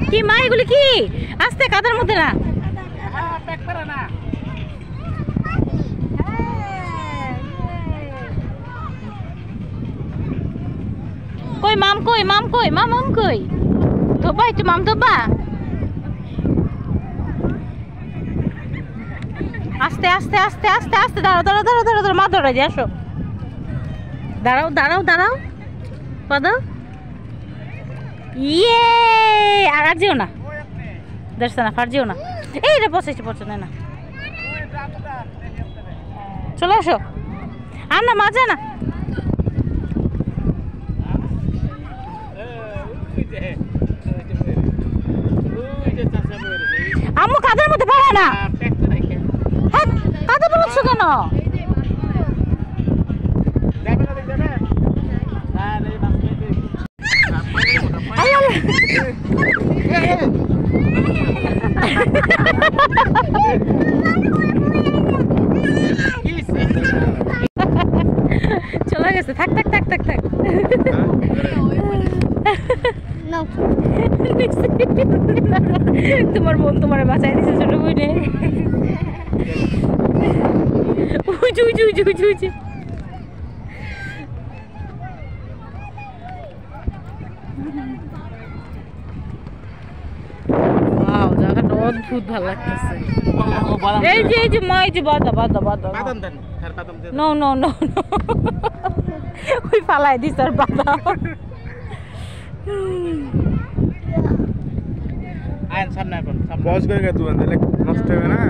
কি মা এগুলি কি আস্তে কাদার মধ্যে না কই মাম কই মাম কই মাম কই ধোবা একটু মাম ধোবা আস্তে আস্তে আস্তে আস্তে আস্তে দাঁড়াও দাঁড়াও দাঁড়াও দাঁড়াও দাঁড়াও মা ধরে দিয়ে আসো দাঁড়াও দাঁড়াও দাঁড়াও পাদা ইয়ে আর যেও না দেখছ না ফার যেও না এই রে পৌঁছেছে পৌঁছে না চলে আসো আর না মাজা না আম্মু কাদের মধ্যে পারে না হ্যাঁ কাদা বলছো কেন চলে গেছে থাক থাক থাক থাক থাক তোমার বোন তোমার বাঁচাই দিছে ছোট বোনে উঁচু উঁচু উঁচু উঁচু উঁচু জায়গাটা অদ্ভুত ভালো লাগতেছে এই যে মা এই যে বাদা বাদা বাদা নো নো নো ওই ফালাই দিস আর বাদা আইন সামনে এখন বস করে তুই নষ্ট হবে না